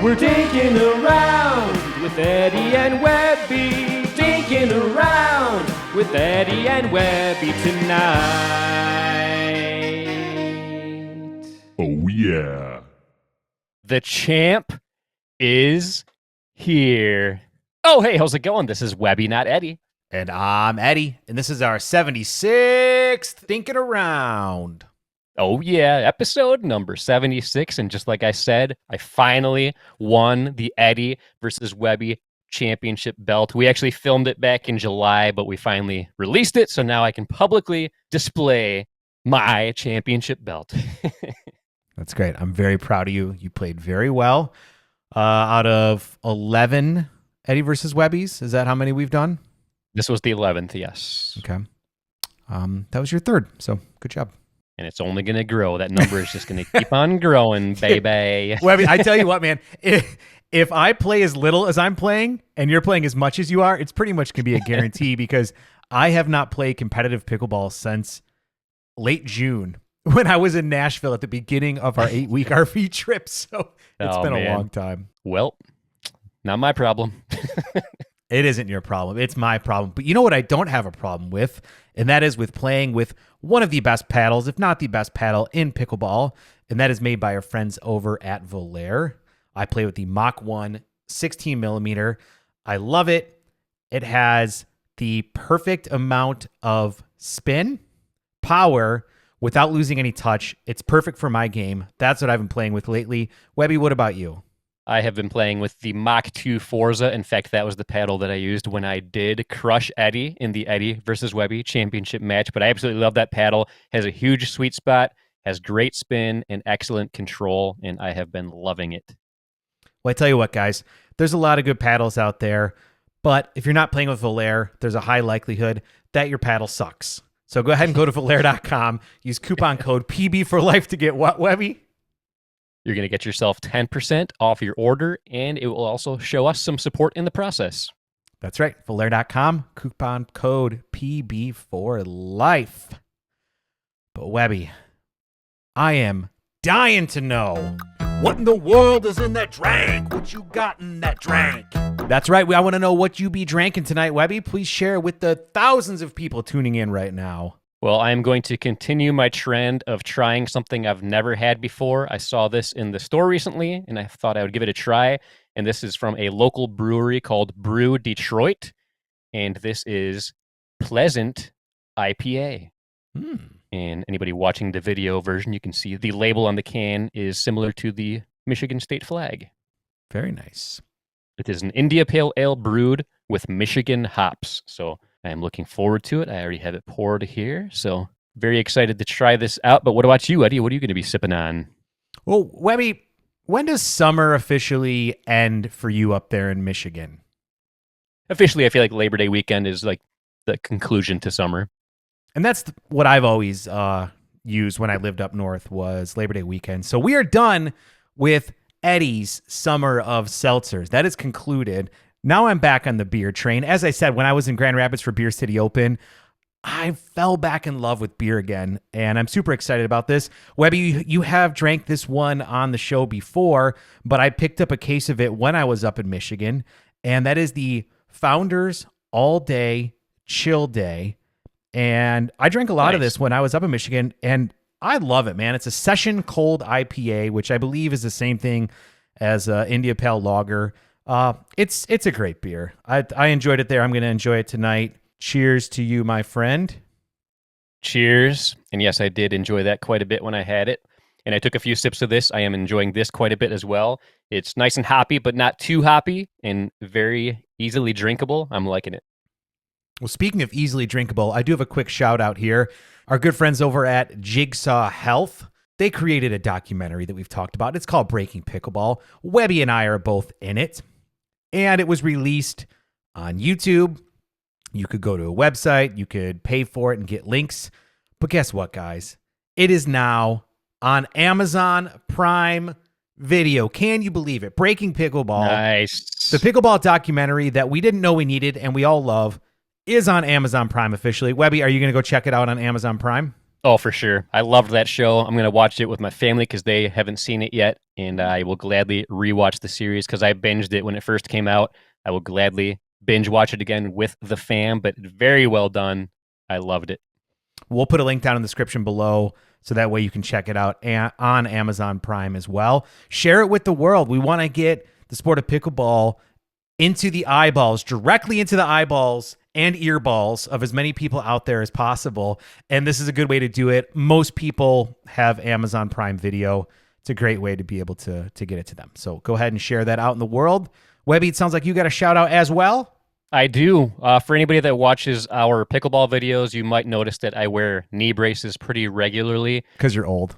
We're dinking around with Eddie and Webby. Dinking around with Eddie and Webby tonight. Oh, yeah. The champ is here. Oh, hey, how's it going? This is Webby, not Eddie. And I'm Eddie, and this is our 76th Thinking Around. Oh, yeah, episode number 76. And just like I said, I finally won the Eddie versus Webby championship belt. We actually filmed it back in July, but we finally released it. So now I can publicly display my championship belt. That's great. I'm very proud of you. You played very well. Out of 11 Eddie versus Webbies, is that how many we've done? This was the 11th, yes. Okay. That was your third, so good job. And it's only going to grow. That number is just going to keep on growing, baby. Webby, I tell you what, man, if I play as little as I'm playing and you're playing as much as you are, it's pretty much going to be a guarantee because I have not played competitive pickleball since late June when I was in Nashville at the beginning of our 8-week RV trip. So it's been a long time. Well, not my problem. It isn't your problem. It's my problem. But you know what I don't have a problem with? And that is with playing with one of the best paddles, if not the best paddle in pickleball. And that is made by our friends over at Volair. I play with the Mach 1 16 millimeter. I love it. It has the perfect amount of spin, power, without losing any touch. It's perfect for my game. That's what I've been playing with lately. Webby, what about you? I have been playing with the Mach 2 Forza. In fact, that was the paddle that I used when I did crush Eddie in the Eddie versus Webby championship match. But I absolutely love that paddle. Has a huge sweet spot, has great spin and excellent control, and I have been loving it. Well, I tell you what, guys, there's a lot of good paddles out there, but if you're not playing with Volair, there's a high likelihood that your paddle sucks. So go ahead and go to Volair.com, use coupon code PB for life to get what, Webby? You're going to get yourself 10% off your order, and it will also show us some support in the process. That's right. Volair.com, coupon code PB for life. But Webby, I am dying to know what in the world is in that drink? What you got in that drink? That's right. I want to know what you be drinking tonight, Webby. Please share with the thousands of people tuning in right now. Well, I'm going to continue my trend of trying something I've never had before. I saw this in the store recently, and I thought I would give it a try. And this is from a local brewery called Brew Detroit. And this is Pleasant IPA. And anybody watching the video version, you can see the label on the can is similar to the Michigan state flag. Very nice. It is an India Pale Ale brewed with Michigan hops. So I am looking forward to it. I already have it poured here, so very excited to try this out. But what about you, Eddie? What are you going to be sipping on? Well, Webby, when does summer officially end for you up there in Michigan? Officially, I feel like Labor Day weekend is like the conclusion to summer. And that's what I've always used when I lived up north was Labor Day weekend. So we are done with Eddie's Summer of Seltzers. That is concluded. Now I'm back on the beer train. As I said, when I was in Grand Rapids for Beer City Open, I fell back in love with beer again, and I'm super excited about this. Webby, you have drank this one on the show before, but I picked up a case of it when I was up in Michigan, and that is the Founders All Day Chill Day. And I drank a lot of this when I was up in Michigan, and I love it, man. It's a session cold IPA, which I believe is the same thing as India Pale Lager. It's a great beer. I enjoyed it there. I'm going to enjoy it tonight. Cheers to you, my friend. Cheers. And yes, I did enjoy that quite a bit when I had it. And I took a few sips of this. I am enjoying this quite a bit as well. It's nice and hoppy, but not too hoppy and very easily drinkable. I'm liking it. Well, speaking of easily drinkable, I do have a quick shout out here. Our good friends over at Jigsaw Health, they created a documentary that we've talked about. It's called Breaking Pickleball. Webby and I are both in it. And it was released on YouTube. You could go to a website. You could pay for it and get links. But guess what, guys? It is now on Amazon Prime Video. Can you believe it? Breaking Pickleball. Nice. The pickleball documentary that we didn't know we needed and we all love is on Amazon Prime officially. Webby, are you going to go check it out on Amazon Prime? Oh, for sure. I loved that show. I'm going to watch it with my family because they haven't seen it yet. and I will gladly rewatch the series because I binged it when it first came out. I will gladly binge watch it again with the fam, but very well done. I loved it. We'll put a link down in the description below so that way you can check it out on Amazon Prime as well. Share it with the world. We want to get the sport of pickleball into the eyeballs, directly into the eyeballs and earballs of as many people out there as possible. And this is a good way to do it. Most people have Amazon Prime Video. It's a great way to be able to get it to them. So go ahead and share that out in the world. Webby, it sounds like you got a shout out as well. I do. For anybody that watches our pickleball videos, you might notice that I wear knee braces pretty regularly. Because you're old.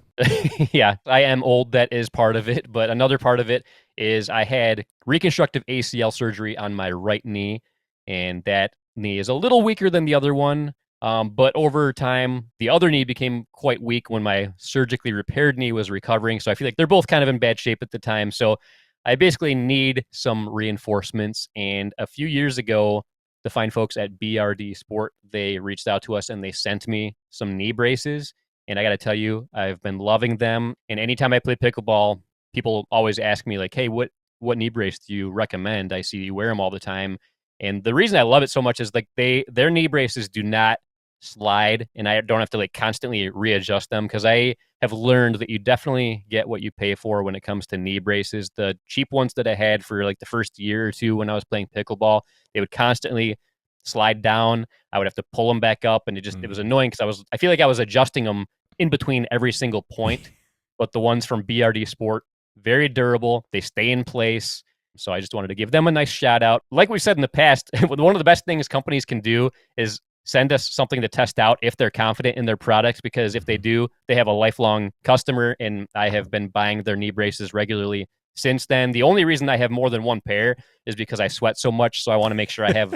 Yeah, I am old. That is part of it. But another part of it is I had reconstructive ACL surgery on my right knee, and that knee is a little weaker than the other one. But over time, the other knee became quite weak when my surgically repaired knee was recovering. So I feel like they're both kind of in bad shape at the time. So I basically need some reinforcements. And a few years ago, the fine folks at BRD Sport, they reached out to us and they sent me some knee braces. And I got to tell you, I've been loving them. And anytime I play pickleball, people always ask me like, "Hey, what knee brace do you recommend? I see you wear them all the time." And the reason I love it so much is like their knee braces do not slide, and I don't have to like constantly readjust them because I have learned that you definitely get what you pay for when it comes to knee braces. The cheap ones that I had for like the first year or two when I was playing pickleball, they would constantly slide down. I would have to pull them back up, and it was annoying because I feel like I was adjusting them in between every single point. But the ones from BRD Sport, very durable, they stay in place. So I just wanted to give them a nice shout out. Like we said in the past, one of the best things companies can do is send us something to test out if they're confident in their products, because if they do, they have a lifelong customer, and I have been buying their knee braces regularly since then. The only reason I have more than one pair is because I sweat so much, so I want to make sure I have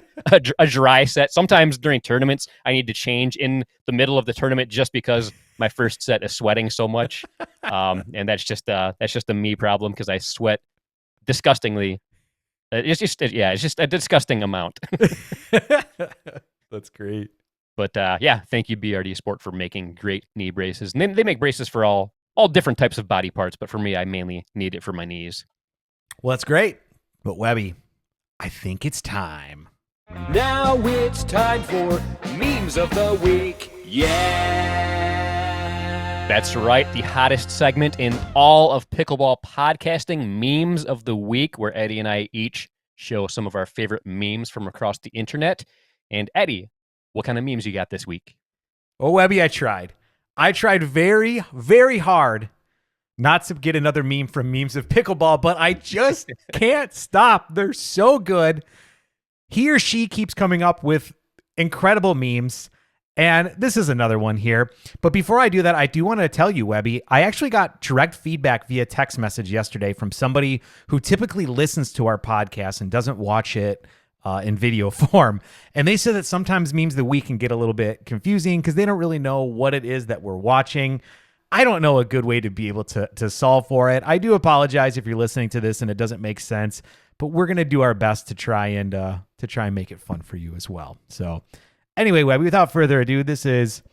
a dry set. Sometimes during tournaments, I need to change in the middle of the tournament just because my first set is sweating so much, and that's just a me problem because I sweat disgustingly. It's just a disgusting amount. That's great. But yeah, thank you BRD Sport for making great knee braces. And they make braces for all different types of body parts, but for me, I mainly need it for my knees. Well, that's great. But Webby, I think it's time. Now it's time for Memes of the Week. Yeah! That's right, the hottest segment in all of pickleball podcasting, Memes of the Week, where Eddie and I each show some of our favorite memes from across the internet. And Eddie, what kind of memes you got this week? Oh, Webby, I tried. I tried very, very hard not to get another meme from Memes of Pickleball, but I just can't stop. They're so good. He or she keeps coming up with incredible memes, and this is another one here. But before I do that, I do want to tell you, Webby, I actually got direct feedback via text message yesterday from somebody who typically listens to our podcast and doesn't watch it in video form. And they said that sometimes memes of the week can get a little bit confusing because they don't really know what it is that we're watching. I don't know a good way to be able to solve for it. I do apologize if you're listening to this and it doesn't make sense, but we're going to do our best to try and make it fun for you as well. So anyway, Webby, without further ado, this is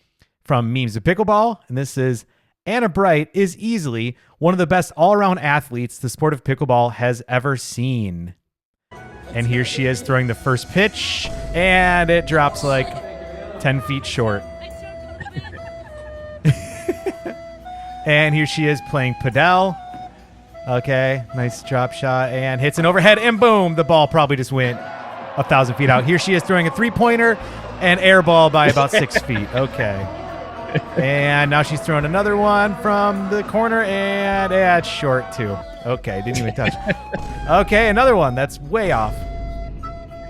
from Memes of Pickleball, and this is: Anna Bright is easily one of the best all-around athletes the sport of pickleball has ever seen. And here she is throwing the first pitch, and it drops like 10 feet short. And here she is playing padel. Okay, nice drop shot, and hits an overhead, and boom, the ball probably just went 1,000 feet out. Here she is throwing a three-pointer and air ball by about 6 feet. Okay. And now she's throwing another one from the corner, and it's short too. Okay, didn't even touch. Okay, another one that's way off.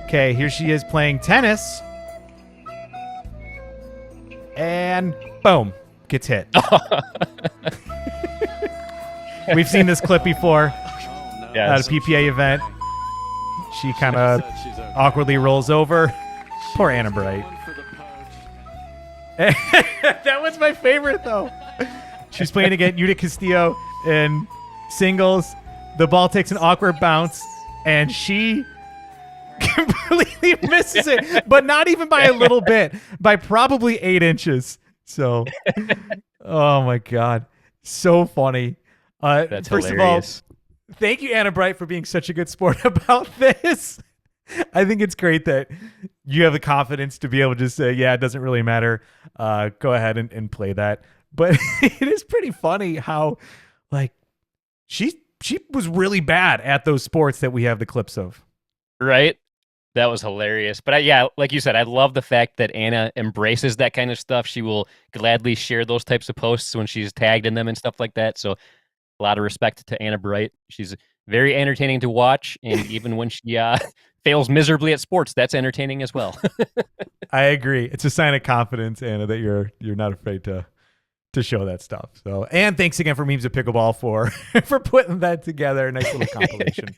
Okay, here she is playing tennis. And boom, gets hit. We've seen this clip before at a PPA event. She kind of awkwardly rolls over. Poor Anna Bright. That was my favorite, though. She's playing against Yuta Castillo in singles. The ball takes an awkward bounce, and she completely misses it, but not even by a little bit, by probably 8 inches. So, oh my God. So funny. That's First of all, hilarious. thank you, Anna Bright, for being such a good sport about this. I think it's great that you have the confidence to be able to say, yeah, it doesn't really matter. Go ahead and play that. But it is pretty funny how, like, she was really bad at those sports that we have the clips of. Right? That was hilarious. But yeah, like you said, I love the fact that Anna embraces that kind of stuff. She will gladly share those types of posts when she's tagged in them and stuff like that. So a lot of respect to Anna Bright. She's very entertaining to watch, and even when she fails miserably at sports, that's entertaining as well. I agree. It's a sign of confidence, Anna, that you're not afraid to show that stuff. So, and thanks again for Memes of Pickleball for for putting that together. A nice little compilation.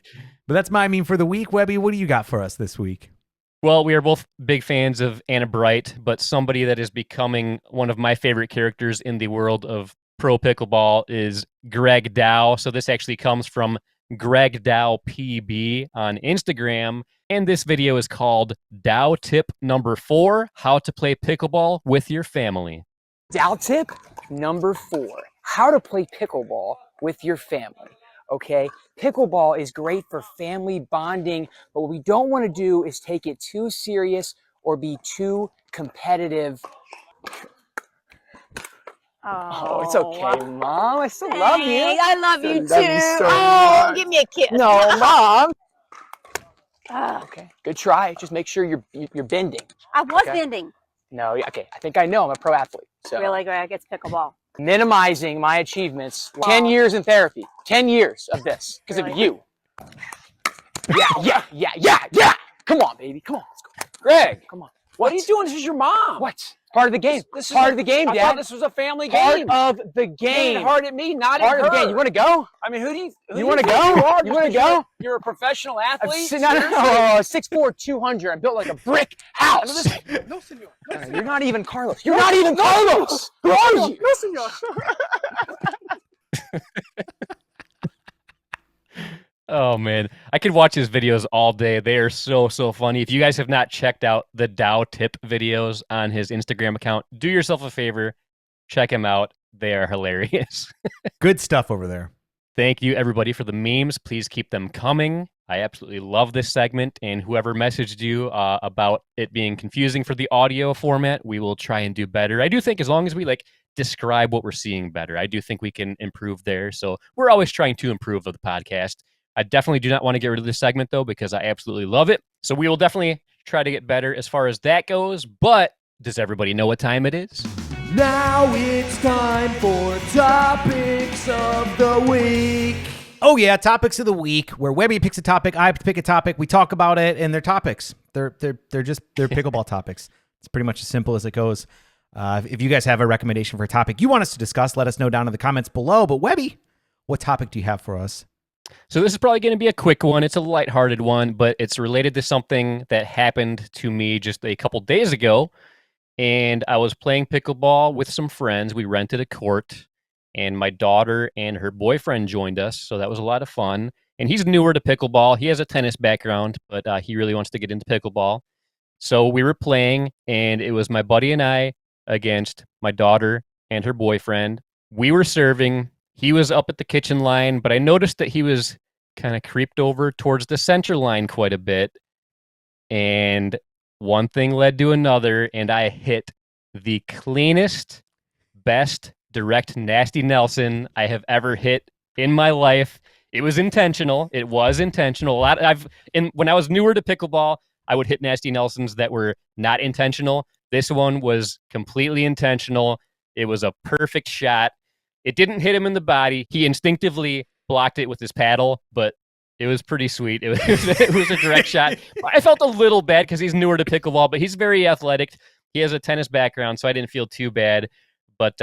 But that's my meme for the week. Webby, what do you got for us this week? Well, we are both big fans of Anna Bright, but somebody that is becoming one of my favorite characters in the world of pro pickleball is Greg Dow. So this actually comes from Greg Dow PB on Instagram. And this video is called Dow Tip Number 4: How to Play Pickleball with Your Family. Dow tip number 4, how to play pickleball with your family. Okay, pickleball is great for family bonding, but what we don't want to do is take it too serious or be too competitive. Oh, it's okay, Mom. I still love you. I love you too. Love you so Oh, much. give me a kiss. No, Mom. Ah, Okay, good try. Just make sure you're bending. I was Okay. bending. No, okay. I think I know. I'm a pro athlete. So Really, Greg? It's pickleball. minimizing my achievements. Wow. 10 years in therapy. 10 years of this because of Really? you. Yeah. Come on, baby. Come on. Let's go. Greg, Come on. what are you doing? This is your mom. What? Part of the game. This is Part of the game, I Dad. thought this was a family Part game. of the You game. aimed hard at me, not Part at of the her. game. You want to go? I mean, who do you You wanna think go? You, are, You just wanna 'cause go? You're a professional athlete. No, Seriously? 6'4", 200. I'm built like a brick house. No, senor. You're not even Carlos. You're not even Carlos. Who are you? No, senor. Oh man, I could watch his videos all day. They are so funny. If you guys have not checked out the Dow Tip videos on his Instagram account, do yourself a favor, check him out. They are hilarious. Good stuff over there. Thank you everybody for the memes. Please keep them coming. I absolutely love this segment, and whoever messaged you about it being confusing for the audio format, we will try and do better. I do think as long as we describe what we're seeing better, I do think we can improve there. So we're always trying to improve the podcast. I definitely do not want to get rid of this segment, though, because I absolutely love it. So we will definitely try to get better as far as that goes. But does everybody know what time it is? Now it's time for Topics of the Week. Oh yeah, topics of the week, where Webby picks a topic, I pick a topic, we talk about it, and they're topics. They're pickleball topics. It's pretty much as simple as it goes. If you guys have a recommendation for a topic you want us to discuss, let us know down in the comments below. But Webby, what topic do you have for us? So this is probably going to be a quick one. It's a lighthearted one, but it's related to something that happened to me just a couple days ago. And I was playing pickleball with some friends. We rented a court, and my daughter and her boyfriend joined us. So that was a lot of fun. And he's newer to pickleball. He has a tennis background, but he really wants to get into pickleball. So we were playing, and it was my buddy and I against my daughter and her boyfriend. We were serving. He was up at the kitchen line, but I noticed that he was kind of creeped over towards the center line quite a bit. And one thing led to another, and I hit the cleanest, best direct nasty Nelson I have ever hit in my life. It was intentional. It was intentional. When I was newer to pickleball, I would hit nasty Nelsons that were not intentional. This one was completely intentional. It was a perfect shot. It didn't hit him in the body. He instinctively blocked it with his paddle, but it was pretty sweet. It was a direct shot. I felt a little bad because he's newer to pickleball, but he's very athletic. He has a tennis background, so I didn't feel too bad. But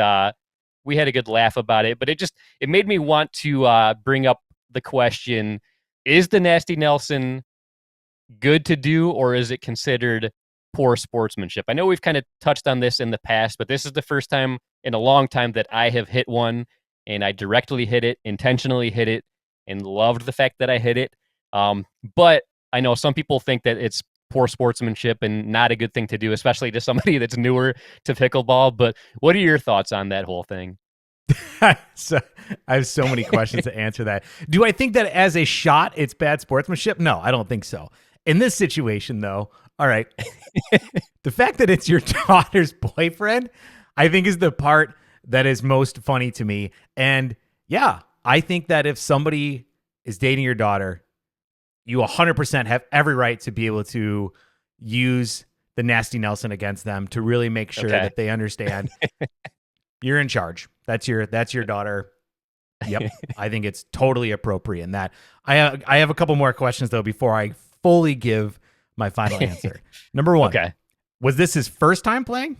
we had a good laugh about it. But it made me want to bring up the question: is the nasty Nelson good to do, or is it considered poor sportsmanship? I know we've kind of touched on this in the past, but this is the first time in a long time that I have hit one, and I directly hit it, intentionally hit it, and loved the fact that I hit it. But I know some people think that it's poor sportsmanship and not a good thing to do, especially to somebody that's newer to pickleball. But what are your thoughts on that whole thing? So I have so many questions to answer that. Do I think that as a shot, it's bad sportsmanship? No, I don't think so. In this situation, though, all right, the fact that it's your daughter's boyfriend, I think is the part that is most funny to me. And yeah, I think that if somebody is dating your daughter, you 100% have every right to be able to use the nasty Nelson against them to really make sure that they understand you're in charge. That's your daughter. Yep. I think it's totally appropriate in that. I have a couple more questions though before I fully give my final answer. Number one. Okay. Was this his first time playing?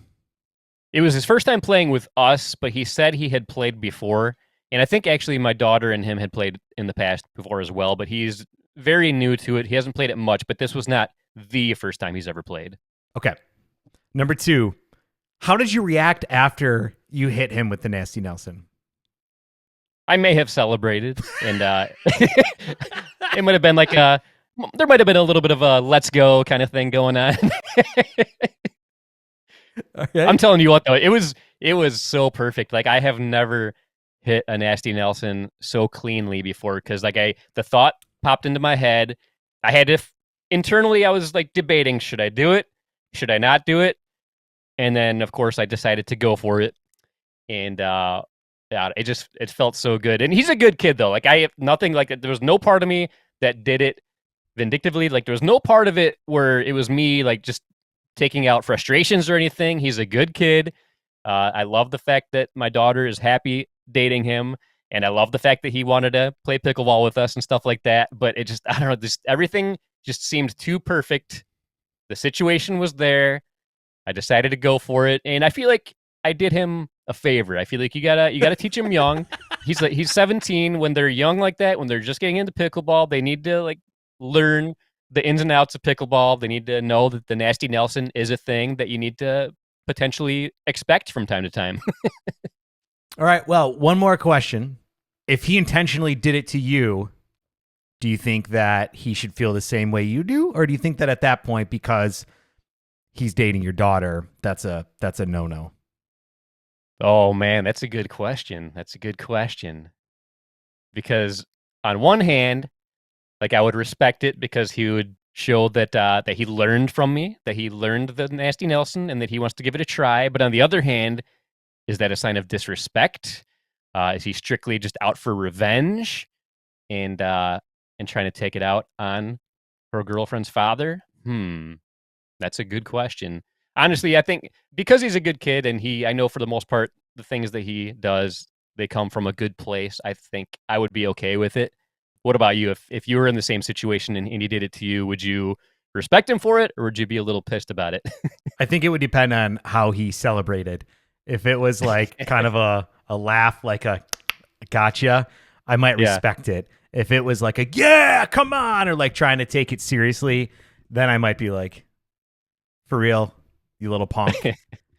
It was his first time playing with us, but he said he had played before. And I think actually my daughter and him had played in the past before as well, but he's very new to it. He hasn't played it much, but this was not the first time he's ever played. Okay. Number two, how did you react after you hit him with the nasty Nelson? I may have celebrated, and it might have been like there might have been a little bit of a let's go kind of thing going on. Okay. I'm telling you what though, it was so perfect. Like I have never hit a nasty Nelson so cleanly before because like the thought popped into my head. I had to internally I was like debating, should I do it? Should I not do it? And then of course I decided to go for it. And yeah, it felt so good. And he's a good kid though. Like I have nothing like there was no part of me that did it vindictively. Like there was no part of it where it was me like just taking out frustrations or anything. He's a good kid. I love the fact that my daughter is happy dating him, and I love the fact that he wanted to play pickleball with us and stuff like that. But it just, I don't know, this everything just seemed too perfect. The situation was there. I decided to go for it, and I feel like I did him a favor. I feel like you gotta teach him young. He's 17. When they're young like that, when they're just getting into pickleball, they need to like learn the ins and outs of pickleball. They need to know that the nasty Nelson is a thing that you need to potentially expect from time to time. All right. Well, one more question. If he intentionally did it to you, do you think that he should feel the same way you do? Or do you think that at that point, because he's dating your daughter, that's a no-no? Oh man, that's a good question. That's a good question. Because on one hand, like I would respect it because he would show that that he learned from me, that he learned the nasty Nelson, and that he wants to give it a try. But on the other hand, is that a sign of disrespect? Is he strictly just out for revenge and trying to take it out on her girlfriend's father? That's a good question. Honestly, I think because he's a good kid and I know for the most part the things that he does, they come from a good place. I think I would be okay with it. What about you? If you were in the same situation and he did it to you, would you respect him for it or would you be a little pissed about it? I think it would depend on how he celebrated. If it was like kind of a laugh, like a gotcha, I might respect it. If it was like a yeah, come on, or like trying to take it seriously, then I might be like, for real, you little punk,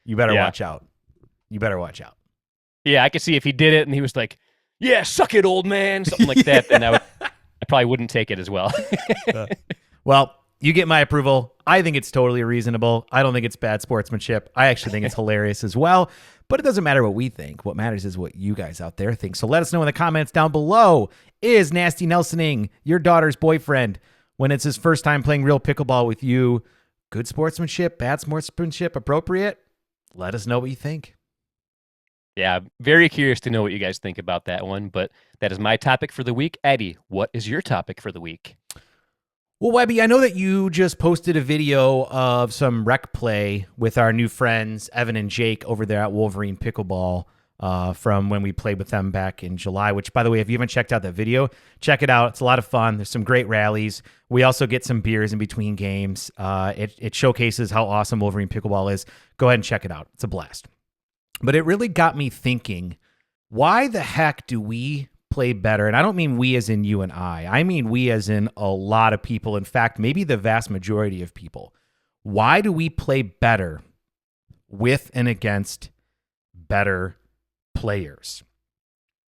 you better watch out. You better watch out. Yeah, I could see if he did it and he was like, yeah, suck it, old man, something like that, then I probably wouldn't take it as well. Well, you get my approval. I think it's totally reasonable. I don't think it's bad sportsmanship. I actually think it's hilarious as well. But it doesn't matter what we think. What matters is what you guys out there think. So let us know in the comments down below. Is Nasty Nelsoning your daughter's boyfriend when it's his first time playing real pickleball with you? Good sportsmanship, bad sportsmanship, appropriate? Let us know what you think. Yeah, very curious to know what you guys think about that one, but that is my topic for the week. Eddie, what is your topic for the week? Well, Webby, I know that you just posted a video of some rec play with our new friends, Evan and Jake, over there at Wolverine Pickleball from when we played with them back in July, which, by the way, if you haven't checked out that video, check it out. It's a lot of fun. There's some great rallies. We also get some beers in between games. It showcases how awesome Wolverine Pickleball is. Go ahead and check it out. It's a blast. But it really got me thinking, why the heck do we play better? And I don't mean we as in you and I mean we as in a lot of people. In fact, maybe the vast majority of people. Why do we play better with and against better players?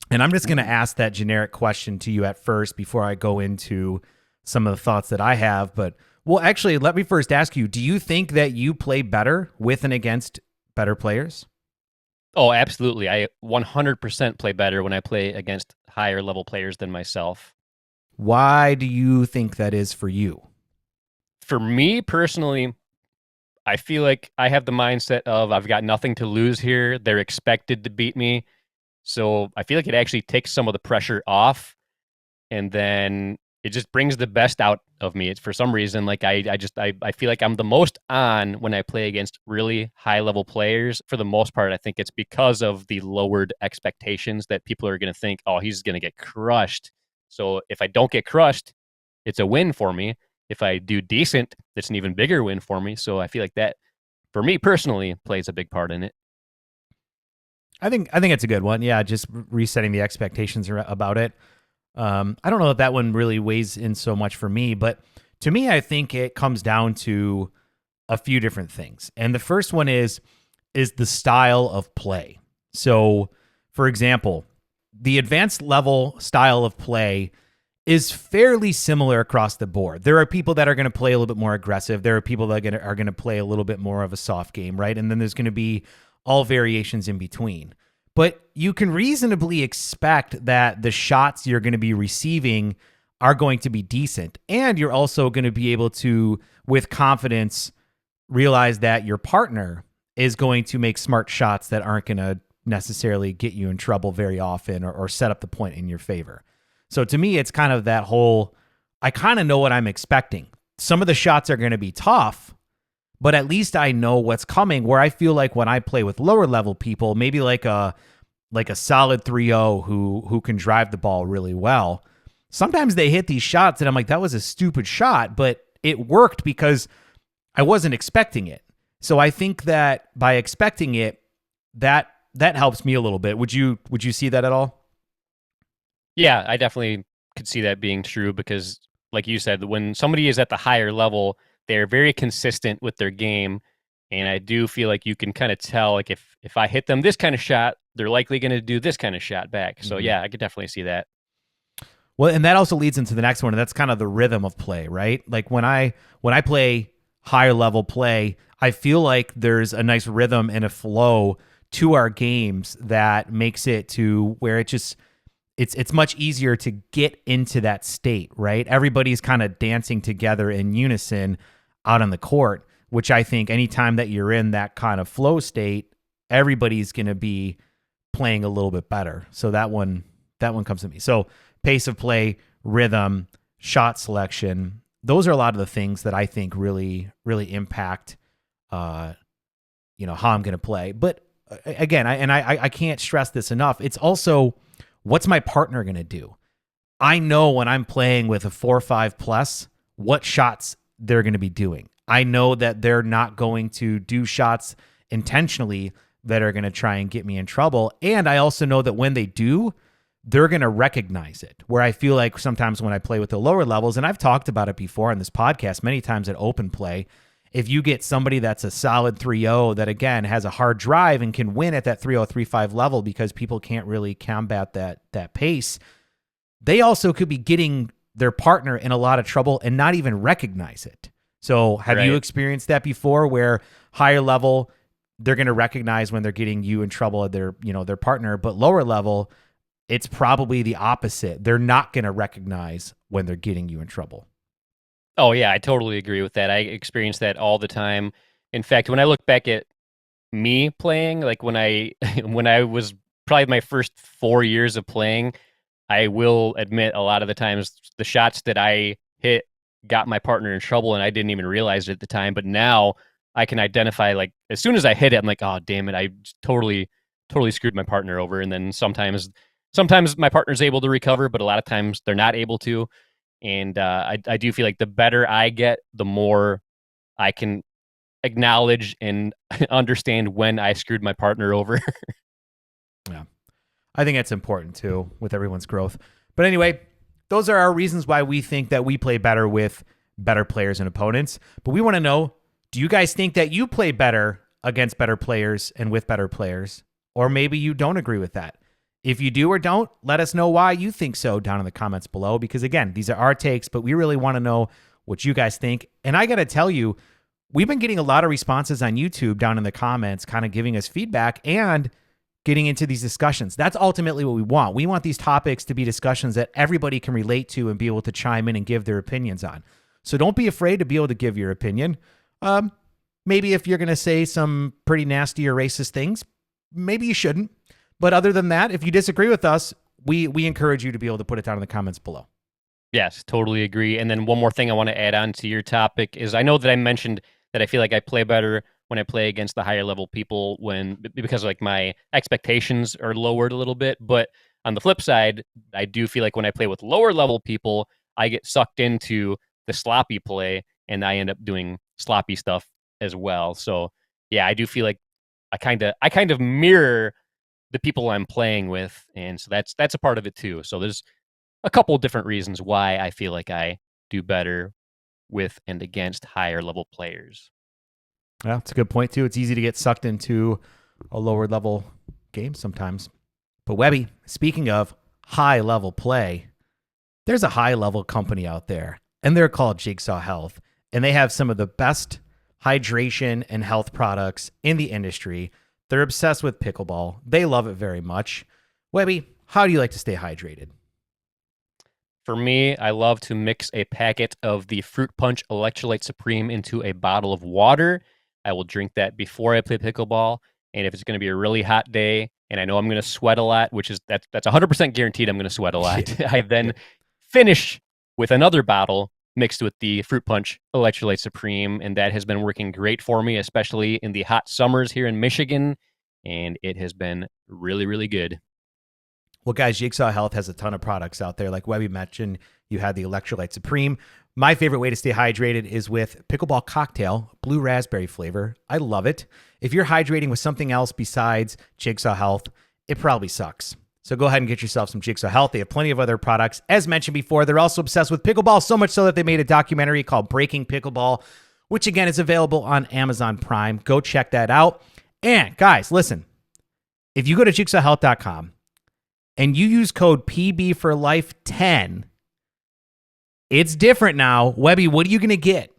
And I'm just going to ask that generic question to you at first before I go into some of the thoughts that I have. But, well, actually, let me first ask you, do you think that you play better with and against better players? Oh, absolutely. I 100% play better when I play against higher level players than myself. Why do you think that is for you? For me personally, I feel like I have the mindset of I've got nothing to lose here. They're expected to beat me. So I feel like it actually takes some of the pressure off, and then it just brings the best out of me. It's for some reason like I feel like I'm the most on when I play against really high level players. For the most part, I think it's because of the lowered expectations that people are going to think, oh, he's going to get crushed. So if I don't get crushed, it's a win for me. If I do decent, it's an even bigger win for me. So I feel like that, for me personally, plays a big part in it. I think it's a good one. Yeah, just resetting the expectations about it. I don't know if that one really weighs in so much for me, but to me, I think it comes down to a few different things. And the first one is the style of play. So, for example, the advanced level style of play is fairly similar across the board. There are people that are going to play a little bit more aggressive. There are people that are going to play a little bit more of a soft game, right? And then there's going to be all variations in between. But you can reasonably expect that the shots you're going to be receiving are going to be decent. And you're also going to be able to, with confidence, realize that your partner is going to make smart shots that aren't going to necessarily get you in trouble very often or set up the point in your favor. So to me, it's kind of that whole, I kind of know what I'm expecting. Some of the shots are going to be tough, but at least I know what's coming, where I feel like when I play with lower level people, maybe like a solid 3-0 who can drive the ball really well. Sometimes they hit these shots and I'm like, that was a stupid shot, but it worked because I wasn't expecting it. So I think that by expecting it, that helps me a little bit. Would you see that at all? Yeah, I definitely could see that being true because, like you said, when somebody is at the higher level, they're very consistent with their game. And I do feel like you can kind of tell, like, if I hit them this kind of shot, they're likely going to do this kind of shot back. So, yeah, I could definitely see that. Well, and that also leads into the next one, and that's kind of the rhythm of play, right? Like when I play higher level play, I feel like there's a nice rhythm and a flow to our games that makes it to where it's much easier to get into that state, right? Everybody's kind of dancing together in unison out on the court, which I think anytime that you're in that kind of flow state, everybody's going to be playing a little bit better. So that one comes to me. So pace of play, rhythm, shot selection, those are a lot of the things that I think really, really impact, how I'm going to play. But again, I can't stress this enough. It's also, what's my partner going to do? I know when I'm playing with a 4-5 plus, what shots they're going to be doing. I know that they're not going to do shots intentionally that are going to try and get me in trouble. And I also know that when they do, they're going to recognize it. Where I feel like sometimes when I play with the lower levels, and I've talked about it before on this podcast many times at open play, if you get somebody that's a solid 3-0 that, again, has a hard drive and can win at that 3-0, 3-5 level because people can't really combat that pace, they also could be getting their partner in a lot of trouble and not even recognize it. So have you experienced that before, where higher level, they're going to recognize when they're getting you in trouble at their partner, but lower level, it's probably the opposite. They're not going to recognize when they're getting you in trouble. Oh, yeah, I totally agree with that. I experience that all the time. In fact, when I look back at me playing, like when I when I was probably my first 4 years of playing, I will admit a lot of the times the shots that I hit got my partner in trouble and I didn't even realize it at the time. But now I can identify, like, as soon as I hit it, I'm like, oh, damn it, I totally screwed my partner over. And then sometimes my partner's able to recover, but a lot of times they're not able to. And I do feel like the better I get, the more I can acknowledge and understand when I screwed my partner over. Yeah. I think that's important too with everyone's growth. But anyway, those are our reasons why we think that we play better with better players and opponents. But we want to know, do you guys think that you play better against better players and with better players? Or maybe you don't agree with that. If you do or don't, let us know why you think so down in the comments below. Because again, these are our takes, but we really want to know what you guys think. And I got to tell you, we've been getting a lot of responses on YouTube down in the comments, kind of giving us feedback. And getting into these discussions. That's ultimately what we want. We want these topics to be discussions that everybody can relate to and be able to chime in and give their opinions on. So don't be afraid to be able to give your opinion. Maybe if you're going to say some pretty nasty or racist things, maybe you shouldn't. But other than that, if you disagree with us, we encourage you to be able to put it down in the comments below. Yes, totally agree. And then one more thing I want to add on to your topic is I know that I mentioned that I feel like I play better when I play against the higher level people because like my expectations are lowered a little bit. But on the flip side, I do feel like when I play with lower level people, I get sucked into the sloppy play and I end up doing sloppy stuff as well. So yeah, I do feel like I kind of mirror the people I'm playing with, and so that's a part of it too. So there's a couple different reasons why I feel like I do better with and against higher level players. Yeah, that's a good point too. It's easy to get sucked into a lower level game sometimes. But Webby, speaking of high level play, there's a high level company out there, and they're called Jigsaw Health, and they have some of the best hydration and health products in the industry. They're obsessed with pickleball. They love it very much. Webby, how do you like to stay hydrated? For me, I love to mix a packet of the Fruit Punch Electrolyte Supreme into a bottle of water. I will drink that before I play pickleball. And if it's going to be a really hot day and I know I'm going to sweat a lot, which is that's 100% guaranteed I'm going to sweat a lot, I then finish with another bottle mixed with the Fruit Punch Electrolyte Supreme. And that has been working great for me, especially in the hot summers here in Michigan. And it has been really, really good. Well, guys, Jigsaw Health has a ton of products out there. Like Webby mentioned, you had the Electrolyte Supreme. My favorite way to stay hydrated is with Pickleball Cocktail, blue raspberry flavor. I love it. If you're hydrating with something else besides Jigsaw Health, it probably sucks. So go ahead and get yourself some Jigsaw Health. They have plenty of other products. As mentioned before, they're also obsessed with pickleball, so much so that they made a documentary called Breaking Pickleball, which again is available on Amazon Prime. Go check that out. And guys, listen, if you go to jigsawhealth.com and you use code PB for life 10, it's different now. Webby, what are you going to get?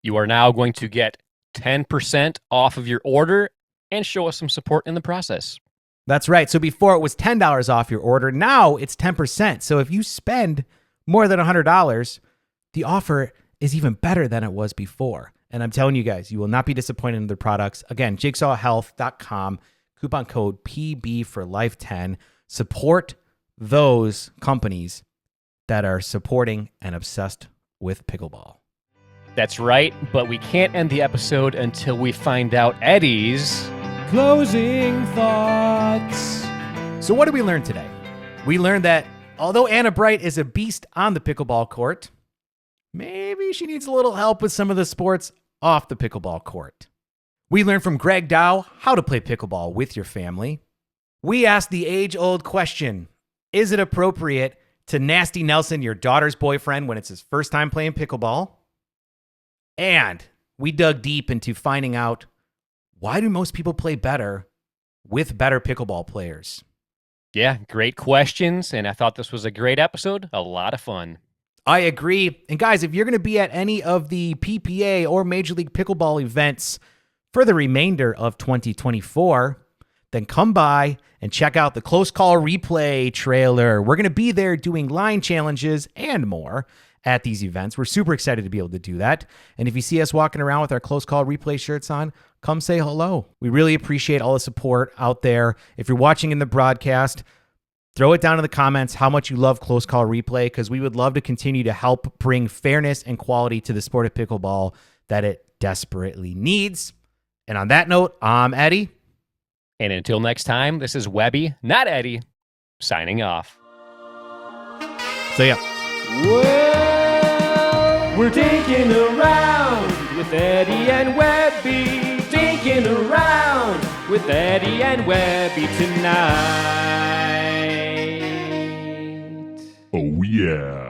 You are now going to get 10% off of your order and show us some support in the process. That's right. So before it was $10 off your order. Now it's 10%. So if you spend more than $100, the offer is even better than it was before. And I'm telling you guys, you will not be disappointed in their products. Again, jigsawhealth.com, coupon code PB for life 10. Support those companies that are supporting and obsessed with pickleball. That's right, but we can't end the episode until we find out Eddie's Closing thoughts. So what did we learn today? We learned that although Anna Bright is a beast on the pickleball court, maybe she needs a little help with some of the sports off the pickleball court. We learned from Greg Dow how to play pickleball with your family. We asked the age-old question, is it appropriate to Nasty Nelson your daughter's boyfriend when it's his first time playing pickleball? And we dug deep into finding out, why do most people play better with better pickleball players? Yeah, great questions, and I thought this was a great episode. A lot of fun. I agree. And guys, if you're going to be at any of the PPA or Major League Pickleball events for the remainder of 2024, then come by and check out the Close Call Replay trailer. We're going to be there doing line challenges and more at these events. We're super excited to be able to do that. And if you see us walking around with our Close Call Replay shirts on, come say hello. We really appreciate all the support out there. If you're watching in the broadcast, throw it down in the comments how much you love Close Call Replay, because we would love to continue to help bring fairness and quality to the sport of pickleball that it desperately needs. And on that note, I'm Eddie. And until next time, this is Webby, not Eddie, signing off. So yeah. Well, we're dinking around with Eddie and Webby. Dinking around with Eddie and Webby tonight. Oh yeah.